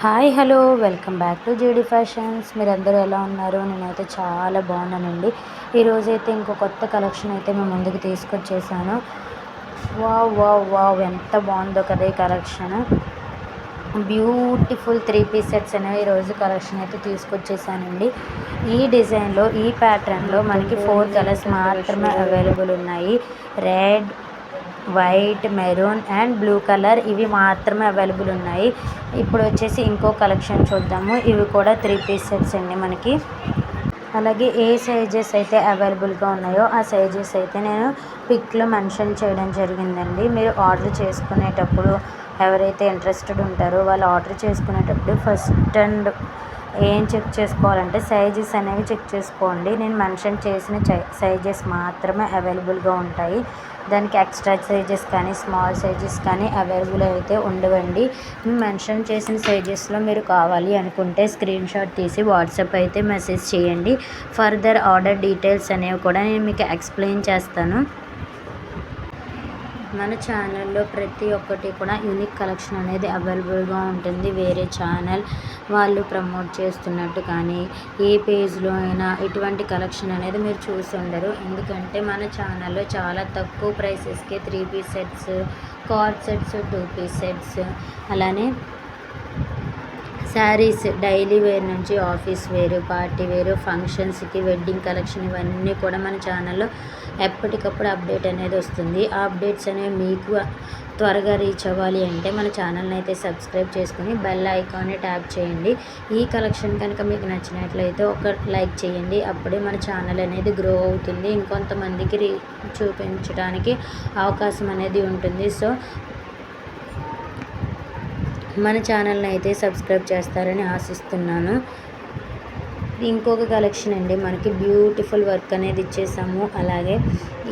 Hi hello welcome back to JD fashions. మీరందరూ ఎలా ఉన్నారు? నేనైతే చాలా బాగున్నానండి. ఈరోజైతే ఇంకో కొత్త కలెక్షన్ అయితే మేము ముందుకు తీసుకొచ్చేసాను. వావ్ వావ్ వావ్ ఎంత బాగుందో కదా ఈ కలెక్షన్. బ్యూటిఫుల్ 3 పీస్ సెట్స్ అనేవి ఈరోజు కలెక్షన్ అయితే తీసుకొచ్చేసానండి. ఈ డిజైన్లో ఈ ప్యాటర్న్లో మనకి 4 కలర్స్ మాత్రమే అవైలబుల్ ఉన్నాయి. Red, white, maroon and blue colour ఇవి మాత్రమే అవైలబుల్ ఉన్నాయి. ఇప్పుడు వచ్చేసి ఇంకో కలెక్షన్ చూద్దాము. ఇవి కూడా 3 పీస్ సెట్స్ అండి మనకి. అలాగే ఏ సైజెస్ అయితే అవైలబుల్గా ఉన్నాయో ఆ సైజెస్ అయితే నేను పిక్లో మెన్షన్ చేయడం జరిగిందండి. మీరు ఆర్డర్ చేసుకునేటప్పుడు ఎవరైతే ఇంట్రెస్టెడ్ ఉంటారో వాళ్ళు ఆర్డర్ చేసుకునేటప్పుడు ఫస్ట్ అండ్ ఏం చెక్ చేసుకోవాలంటే సైజెస్ అనేవి చెక్ చేసుకోండి. నేను మెన్షన్ చేసిన సైజెస్ మాత్రమే అవైలబుల్గా ఉంటాయి. దానికి ఎక్స్ట్రా సైజెస్ కానీ స్మాల్ సైజెస్ కానీ అవైలబుల్ అయితే ఉండవండి. మెన్షన్ చేసిన సైజెస్లో మీరు కావాలి అనుకుంటే స్క్రీన్ షాట్ తీసి వాట్సాప్ అయితే మెసేజ్ చేయండి. ఫర్దర్ ఆర్డర్ డీటెయిల్స్ అనేవి కూడా నేను మీకు ఎక్స్ప్లెయిన్ చేస్తాను. మన ఛానల్లో ప్రతి ఒక్కటి కూడా యూనిక్ కలెక్షన్ అనేది అవైలబుల్గా ఉంటుంది. వేరే ఛానల్ వాళ్ళు ప్రమోట్ చేస్తున్నట్టు కానీ ఏ పేజ్లో అయినా ఇటువంటి కలెక్షన్ అనేది మీరు చూసి ఉండరు. ఎందుకంటే మన ఛానల్లో చాలా తక్కువ ప్రైసెస్కే 3 piece sets, cord sets, 2 piece sets, అలానే శారీస్ డైలీ వేర్ నుంచి ఆఫీస్ వేరు, పార్టీ వేరు, ఫంక్షన్స్కి వెడ్డింగ్ కలెక్షన్ ఇవన్నీ కూడా మన ఛానల్లో ఎప్పటికప్పుడు అప్డేట్ అనేది వస్తుంది. ఆ అప్డేట్స్ అనేవి మీకు త్వరగా రీచ్ అవ్వాలి అంటే మన ఛానల్ని అయితే సబ్స్క్రైబ్ చేసుకుని బెల్ ఐకాన్ని ట్యాప్ చేయండి. ఈ కలెక్షన్ కనుక మీకు నచ్చినట్లయితే ఒక లైక్ చేయండి. అప్పుడే మన ఛానల్ అనేది గ్రో అవుతుంది, ఇంకొంతమందికి చూపించడానికి అవకాశం అనేది ఉంటుంది. సో మన ఛానల్ని అయితే సబ్స్క్రైబ్ చేస్తారని ఆశిస్తున్నాను. ఇంకొక కలెక్షన్ అండి, మనకి బ్యూటిఫుల్ వర్క్ అనేది ఇచ్చేసాము. అలాగే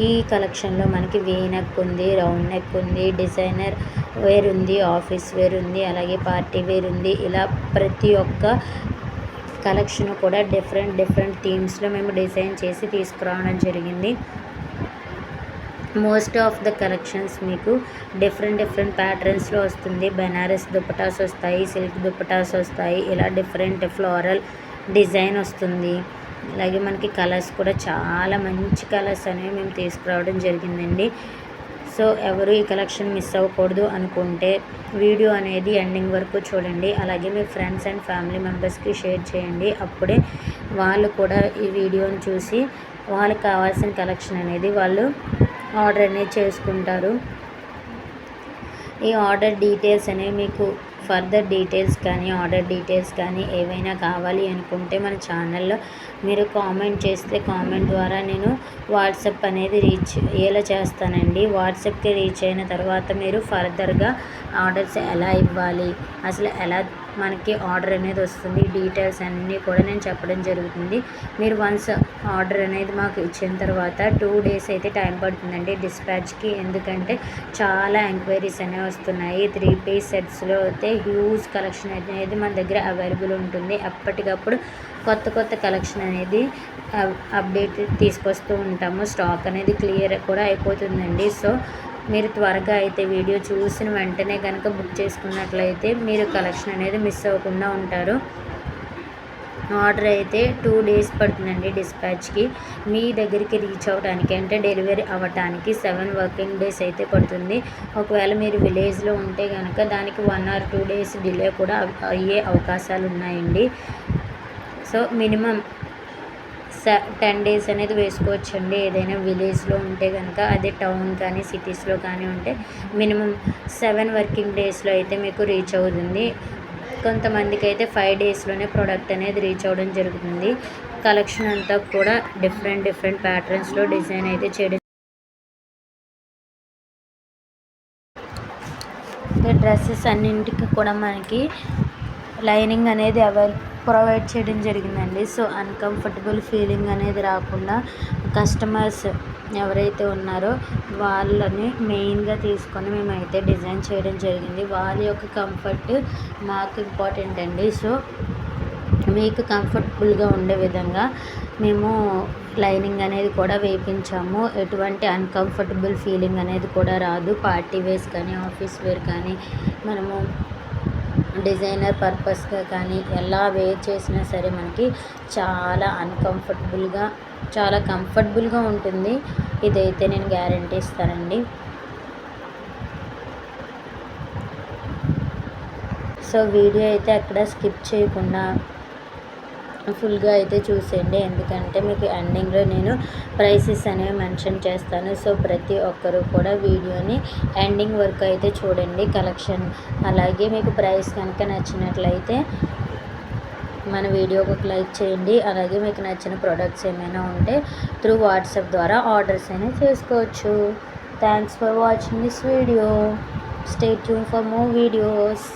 ఈ కలెక్షన్లో మనకి వీ నెక్ ఉంది, రౌండ్ నెక్ ఉంది, డిజైనర్ వేర్ ఉంది, ఆఫీస్ వేర్ ఉంది, అలాగే పార్టీ వేర్ ఉంది. ఇలా ప్రతి ఒక్క కలెక్షన్ కూడా డిఫరెంట్ థీమ్స్లో మేము డిజైన్ చేసి తీసుకురావడం జరిగింది. మోస్ట్ ఆఫ్ ద కలెక్షన్స్ మీకు డిఫరెంట్ ప్యాటర్న్స్లో వస్తుంది. బెనారస్ దుపటాస్ వస్తాయి, సిల్క్ దుపటాస్ వస్తాయి, ఇలా డిఫరెంట్ ఫ్లోరల్ డిజైన్ వస్తుంది. అలాగే మనకి కలర్స్ కూడా చాలా మంచి కలర్స్ అనేవి మేము తీసుకురావడం జరిగిందండి. సో ఎవరు ఈ కలెక్షన్ మిస్ అవ్వకూడదు అనుకుంటే వీడియో అనేది ఎండింగ్ వరకు చూడండి. అలాగే మీ ఫ్రెండ్స్ అండ్ ఫ్యామిలీ మెంబర్స్కి షేర్ చేయండి. అప్పుడే వాళ్ళు కూడా ఈ వీడియోని చూసి వాళ్ళకి కావాల్సిన కలెక్షన్ అనేది వాళ్ళు ఆర్డర్ అనేది చేసుకుంటారు. ఈ ఆర్డర్ డీటెయిల్స్ అనేవి మీకు ఫర్దర్ డీటెయిల్స్ కానీ ఆర్డర్ డీటెయిల్స్ కానీ ఏవైనా కావాలి అనుకుంటే మన ఛానల్లో మీరు కామెంట్ చేస్తే కామెంట్ ద్వారా నేను వాట్సాప్ అనేది రీచ్ అయ్యేలా చేస్తానండి. వాట్సాప్కి రీచ్ అయిన తర్వాత మీరు ఫర్దర్గా ఆర్డర్స్ ఎలా ఇవ్వాలి, అసలు ఎలా మనకి ఆర్డర్ అనేది వస్తుంది, డీటెయిల్స్ అన్నీ కూడా నేను చెప్పడం జరుగుతుంది. మీరు వన్స్ ఆర్డర్ అనేది మాకు ఇచ్చిన తర్వాత 2 days అయితే టైం పడుతుందండి డిస్పాచ్కి. ఎందుకంటే చాలా ఎంక్వైరీస్ అనేవి వస్తున్నాయి. 3 పీస్ సెట్స్లో అయితే హ్యూజ్ కలెక్షన్ అనేది మన దగ్గర అవైలబుల్ ఉంటుంది. ఎప్పటికప్పుడు కొత్త కలెక్షన్ అనేది అప్డేట్ తీసుకొస్తూ ఉంటాము. స్టాక్ అనేది క్లియర్ కూడా అయిపోతుందండి. సో మీరు త్వరగా అయితే వీడియో చూసిన వెంటనే కనుక బుక్ చేసుకున్నట్లయితే మీరు కలెక్షన్ అనేది మిస్ అవ్వకుండా ఉంటారు. ఆర్డర్ అయితే 2 days పడుతుందండి డిస్పాచ్కి. మీ దగ్గరికి రీచ్ అవ్వడానికి అంటే డెలివరీ అవ్వటానికి 7 working days అయితే పడుతుంది. ఒకవేళ మీరు విలేజ్లో ఉంటే కనుక దానికి 1 or 2 days డిలే కూడా అయ్యే అవకాశాలు ఉన్నాయండి. సో మినిమం 10 days అనేది వేసుకోవచ్చండి. ఏదైనా విలేజ్లో ఉంటే కనుక, అదే టౌన్ కానీ సిటీస్లో కానీ ఉంటే మినిమం 7 working daysలో అయితే మీకు రీచ్ అవుతుంది. కొంతమందికి అయితే 5 daysలోనే ప్రోడక్ట్ అనేది రీచ్ అవ్వడం జరుగుతుంది. కలెక్షన్ అంతా కూడా డిఫరెంట్ ప్యాటర్న్స్లో డిజైన్ అయితే చేయడం. డ్రెస్సెస్ అన్నింటికి కూడా మనకి లైనింగ్ అనేది ప్రొవైడ్ చేయడం జరిగిందండి. సో అన్కంఫర్టబుల్ ఫీలింగ్ అనేది రాకుండా కస్టమర్స్ ఎవరైతే ఉన్నారో వాళ్ళని మెయిన్గా తీసుకొని మేమైతే డిజైన్ చేయడం జరిగింది. వాళ్ళ యొక్క కంఫర్ట్ మాకు ఇంపార్టెంట్ అండి. సో మీకు కంఫర్టబుల్గా ఉండే విధంగా మేము లైనింగ్ అనేది కూడా వేయించాము. ఎటువంటి అన్కంఫర్టబుల్ ఫీలింగ్ అనేది కూడా రాదు. పార్టీ వేర్స్ కానీ ఆఫీస్ వేర్ కానీ మనము డిజైనర్ పర్పస్గా కానీ ఎలా వేర్ చేసినా సరే మనకి చాలా చాలా కంఫర్టబుల్గా ఉంటుంది. ఇదైతే నేను గ్యారంటీ ఇస్తానండి. సో వీడియో అయితే అక్కడ స్కిప్ చేయకుండా ఫుల్గా అయితే చూసేయండి, ఎందుకంటే మీకు ఎండింగ్లో నేను ప్రైసెస్ అనేవి మెన్షన్ చేస్తాను. సో ప్రతి ఒక్కరూ కూడా వీడియోని ఎండింగ్ వరకు అయితే చూడండి కలెక్షన్. అలాగే మీకు ప్రైస్ కనుక నచ్చినట్లయితే మన వీడియోకి ఒక లైక్ చేయండి. అలాగే మీకు నచ్చిన ప్రోడక్ట్స్ ఏమైనా ఉంటే త్రూ వాట్సాప్ ద్వారా ఆర్డర్స్ అయినా చేసుకోవచ్చు. Thanks for watching this video. Stay tune for more videos.